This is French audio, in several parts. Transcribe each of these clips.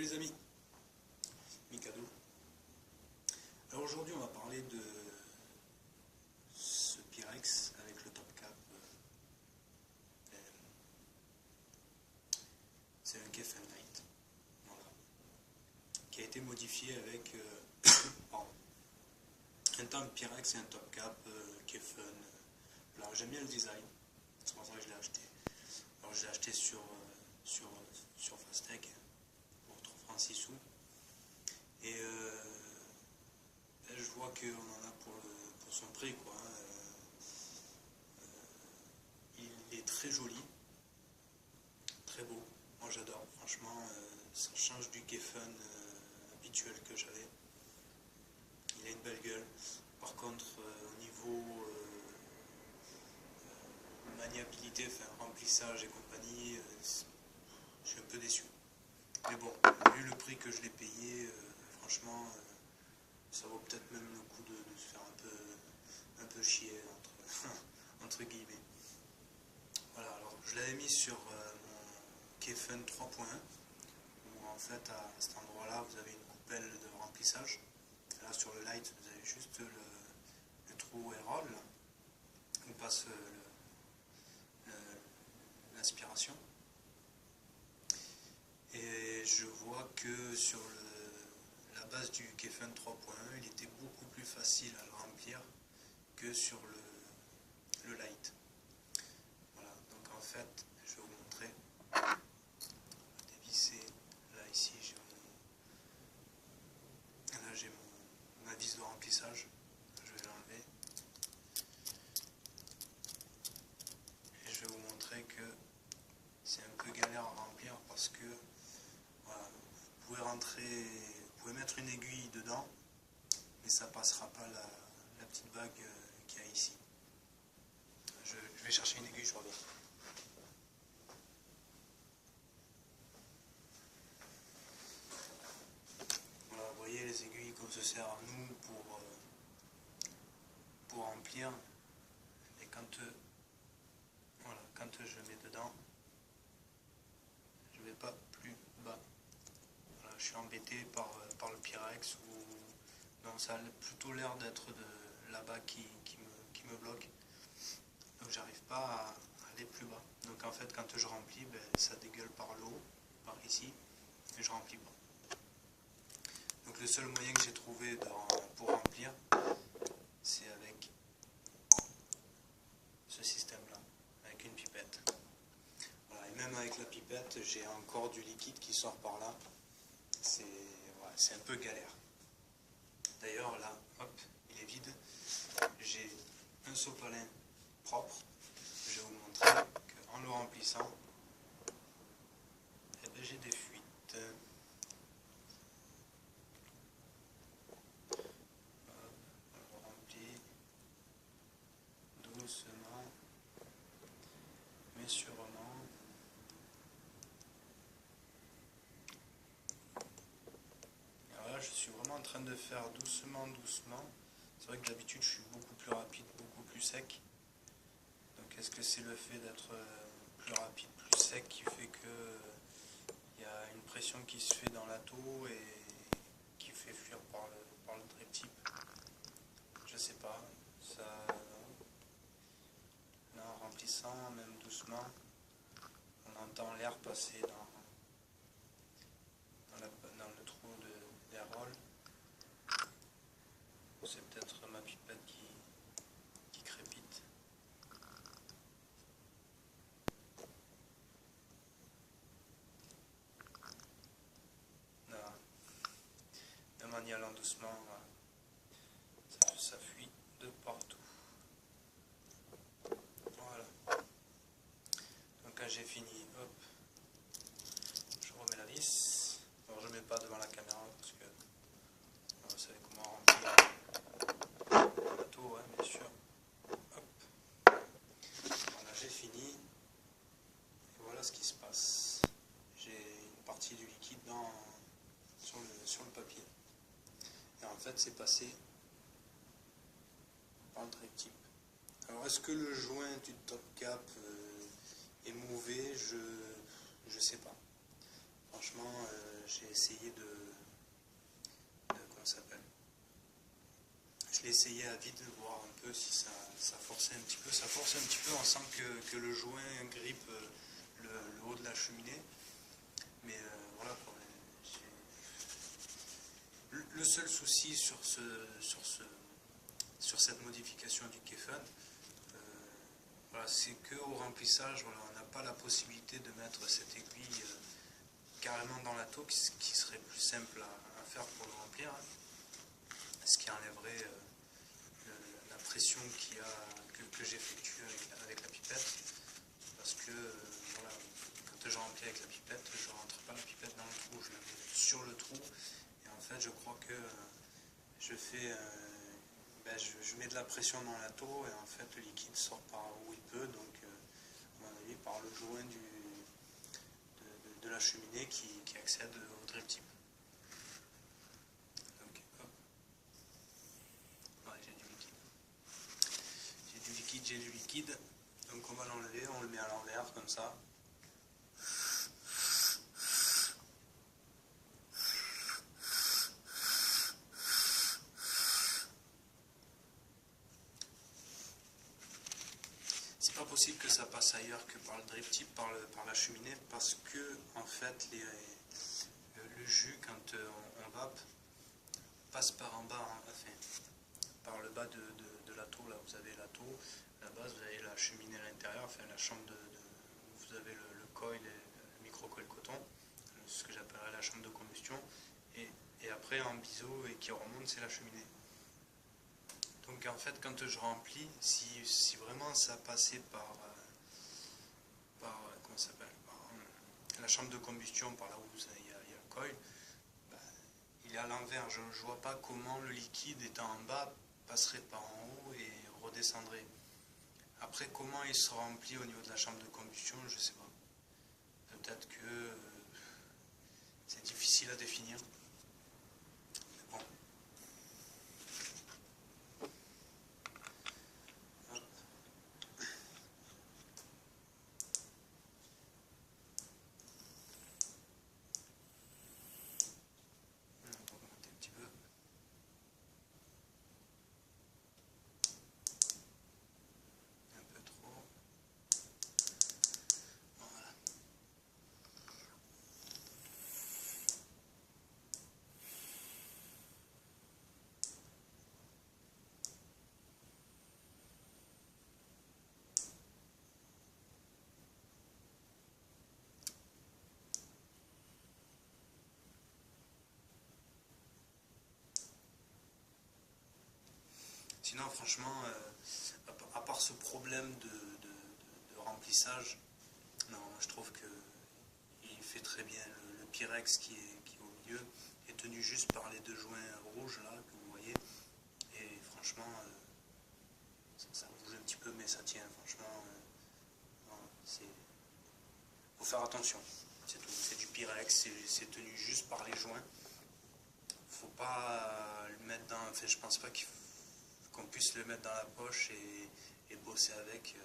les amis, Mikado. Alors aujourd'hui on va parler de ce Pyrex avec le top cap. C'est un Geffen Light, voilà, qui a été modifié avec un temps Pyrex et un top cap Geffen. Alors j'aime bien le design, c'est pour ça que je l'ai acheté. Alors je l'ai acheté sur Fastech pour 3 francs 6 sous. Et je vois qu'on en a pour son prix, quoi. Il est très joli, très beau. Moi j'adore, franchement, ça change du Geffen habituel que j'avais. Il a une belle gueule. Par contre, au niveau maniabilité, enfin remplissage et compagnie, je suis un peu déçu. Mais bon, vu le prix que je l'ai payé, franchement, ça vaut peut-être même le coup de se faire un peu chier, entre guillemets. Voilà, alors je l'avais mis sur mon Geffen 3.1, où en fait à cet endroit-là, vous avez une coupelle de remplissage. Là sur le light, vous avez juste le trou air roll, où passe l'aspiration. Et je vois que sur la base du Geffen 3.1, il était beaucoup plus facile à le remplir que sur le light. Voilà, donc en fait, je vais vous montrer. On va dévisser. Là, ici, j'ai ma vis de remplissage. Je vais l'enlever. Et je vais vous montrer que c'est un peu galère à remplir parce que voilà, vous pouvez mettre une aiguille dedans, mais ça passera pas la petite bague qu'il y a ici. Je vais chercher une aiguille, je reviens. Voilà, vous voyez les aiguilles qu'on se sert à nous pour remplir. Et quand je mets dedans, je ne vais pas plus bas. Voilà, je suis embêté par le Pyrex, donc ça a plutôt l'air d'être de là-bas qui me bloque. Donc j'arrive pas à aller plus bas. Donc en fait quand je remplis, ça dégueule par le haut, par ici, et je remplis pas. Donc le seul moyen que j'ai trouvé pour remplir, c'est avec ce système-là, avec une pipette. Voilà, et même avec la pipette, j'ai encore du liquide qui sort par là. C'est un peu galère. D'ailleurs là, hop, il est vide. J'ai un sopalin propre. Je vais vous montrer qu'en le remplissant, j'ai des fuites. On le remplit doucement, mais sûrement. Alors là, je suis vraiment en train de faire doucement. C'est vrai que d'habitude, je suis beaucoup plus rapide, beaucoup plus sec. Donc est-ce que c'est le fait d'être plus rapide, plus sec qui fait que il y a une pression qui se fait dans la tour et qui fait fuir par le drip tip? Je sais pas. Ça, là, en remplissant, même doucement, on entend l'air passer dans le trou d'air roll. C'est peut-être ma pipette qui crépite. Là, même en y allant doucement, ça fuit de partout. Voilà. Donc quand j'ai fini, hop, je remets la vis. Alors je ne mets pas devant la caméra parce que vous savez comment remplir le bateau, hein, bien sûr. Hop. Voilà, j'ai fini. Et voilà ce qui se passe. J'ai une partie du liquide sur le papier. Et en fait, c'est passé par le drip tip. Alors, est-ce que le joint du top cap est mauvais? Je sais pas. franchement, j'ai essayé comment ça s'appelle? Je l'ai essayé à vide, voir un peu si ça forçait un petit peu. Ça force un petit peu, on sent que le joint grippe le haut de la cheminée. Mais voilà quoi. Le seul souci sur cette modification du Kefun, voilà, c'est qu'au remplissage, voilà, on n'a pas la possibilité de mettre cette aiguille carrément dans la taux, qui serait plus simple à faire pour le remplir, hein, ce qui enlèverait la pression que j'effectue avec la pipette, parce que voilà, quand je remplis avec la pipette, je ne rentre pas la pipette dans le trou, je la mets sur le trou, et en fait je crois que je fais je mets de la pression dans la taux, et en fait le liquide sort par où il peut, donc à mon avis par le joint de la cheminée qui accède au drip tip. Donc hop, ouais, j'ai du liquide, donc on va l'enlever, on le met à l'envers comme ça. C'est pas possible que ça passe ailleurs que par le drip tip, par la cheminée, parce que en fait le jus, quand on vape, passe par en bas, hein, enfin, par le bas de la taux. Là vous avez la taux, à la base vous avez la cheminée à l'intérieur, enfin la chambre où vous avez le coil, le micro-coil coton, ce que j'appellerais la chambre de combustion, et après en biseau et qui remonte, c'est la cheminée. Donc en fait quand je remplis, si vraiment ça passait par comment ça s'appelle, la chambre de combustion, par là où il y a le coil, bah, il est à l'envers. Je ne vois pas comment le liquide étant en bas passerait par en haut et redescendrait. Après, comment il se remplit au niveau de la chambre de combustion, je ne sais pas. Peut-être que c'est difficile à définir. Mais bon. Sinon, franchement, à part ce problème de remplissage, non, je trouve qu'il fait très bien. Le Pyrex qui est au milieu est tenu juste par les deux joints rouges là que vous voyez. Et franchement, ça bouge un petit peu, mais ça tient. Franchement, il faut faire attention. C'est tout. C'est du Pyrex, c'est tenu juste par les joints. Faut pas le mettre dans. Enfin, je pense pas qu'on puisse le mettre dans la poche et bosser avec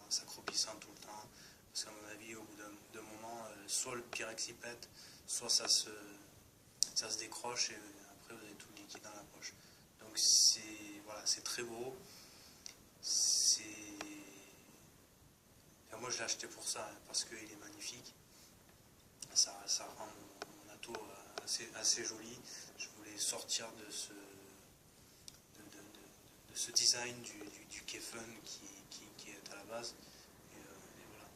en s'accroupissant tout le temps. Parce qu'à mon avis, au bout d'un moment, soit le Pyrex y pète, soit ça se décroche et après vous avez tout le liquide dans la poche. Donc voilà, c'est très beau. Enfin, moi je l'ai acheté pour ça, hein, parce qu'il est magnifique. Ça rend mon ato assez joli. Je voulais sortir de ce design du Kefun qui est à la base. Et voilà.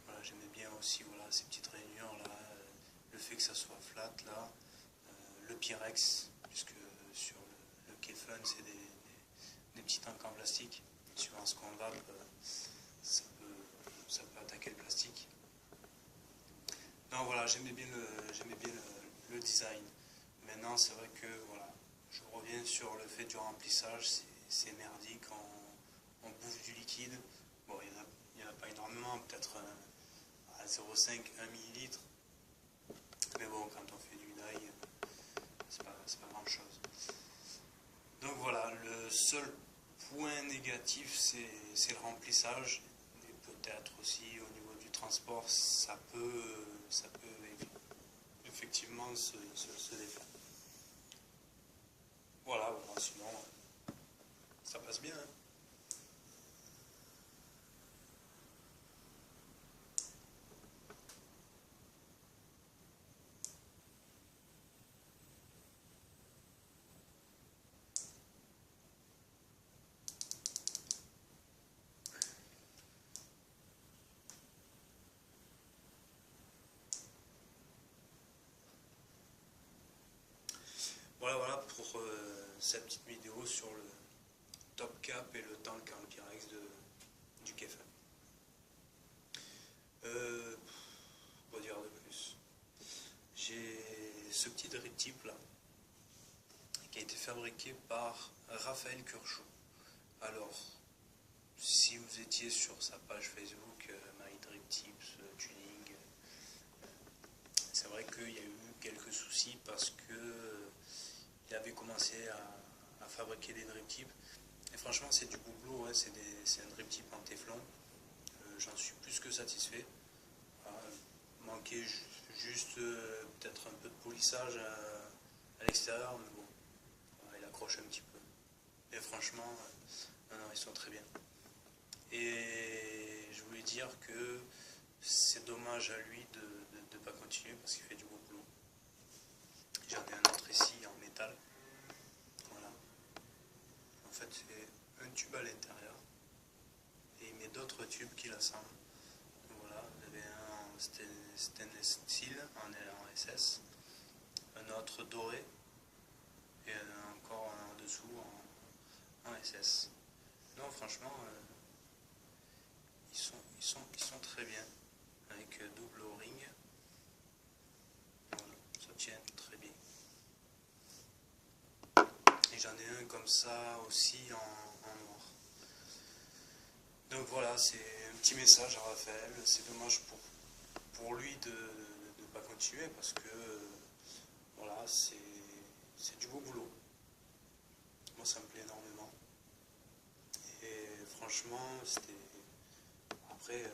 Voilà, j'aimais bien aussi ces petites rainures là, le fait que ça soit flat là, le Pyrex, puisque sur le Kefun c'est des petits tanks en plastique. Suivant ce qu'on vape, ça peut attaquer le plastique. Non, voilà, j'aimais bien le design. Maintenant, c'est vrai que voilà, je reviens sur le fait du remplissage, c'est merdique, on bouffe du liquide. Bon, il n'y en a pas énormément, peut-être à 0,5, 1 millilitre. Mais bon, quand on fait du dye, c'est pas grand chose. Donc voilà, le seul point négatif, c'est le remplissage, et peut-être aussi au niveau du transport, ça peut effectivement se défaire. Voilà, sinon ça passe bien, hein. Voilà pour cette petite vidéo sur le top cap et le tank en Pyrex du KFM. Quoi dire de plus? J'ai ce petit drip tip là qui a été fabriqué par Raphaël Curchot. Alors, si vous étiez sur sa page Facebook My Drip Tips Tuning, c'est vrai qu'il y a eu quelques soucis parce que il avait commencé à fabriquer des drip tips. Et franchement, c'est du beau boulot, ouais, c'est un drip tip en téflon. J'en suis plus que satisfait. Voilà, manquait juste peut-être un peu de polissage à l'extérieur, mais bon, voilà, il accroche un petit peu. Et franchement, non, ils sont très bien. Et je voulais dire que c'est dommage à lui de ne pas continuer parce qu'il fait du beau boulot. J'en ai un autre ici en métal. Voilà. En fait, c'est un tube à l'intérieur. Et il met d'autres tubes qu'il assemble. Voilà, vous avez un en stainless steel, en SS, un autre doré, et encore un en dessous en SS. Non, franchement, ils sont très bien, avec double O-ring. Voilà, ça tient très bien. Et j'en ai un comme ça aussi en noir. Donc voilà, c'est un petit message à Raphaël. C'est dommage pour lui de ne pas continuer parce que voilà, c'est du beau boulot. Moi, ça me plaît énormément. Et franchement, c'était après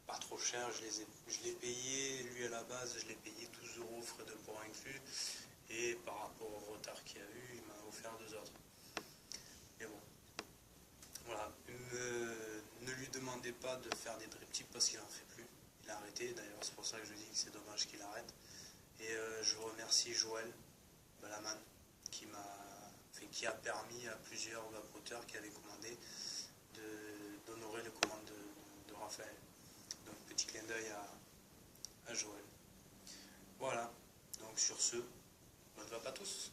pas trop cher. Je l'ai payé, lui à la base, je l'ai payé 12 € frais de port inclus. Et par rapport au retard qu'il y a eu, il m'a offert 2 autres. Mais bon, voilà. Ne lui demandez pas de faire des drip tips parce qu'il n'en fait plus. Il a arrêté, d'ailleurs c'est pour ça que je dis que c'est dommage qu'il arrête. Et je remercie Joël Balaman qui a permis à plusieurs vapoteurs qui avaient commandé d'honorer les commandes de Raphaël. Donc petit clin d'œil à Joël. Voilà, donc sur ce, bonne vape à tous.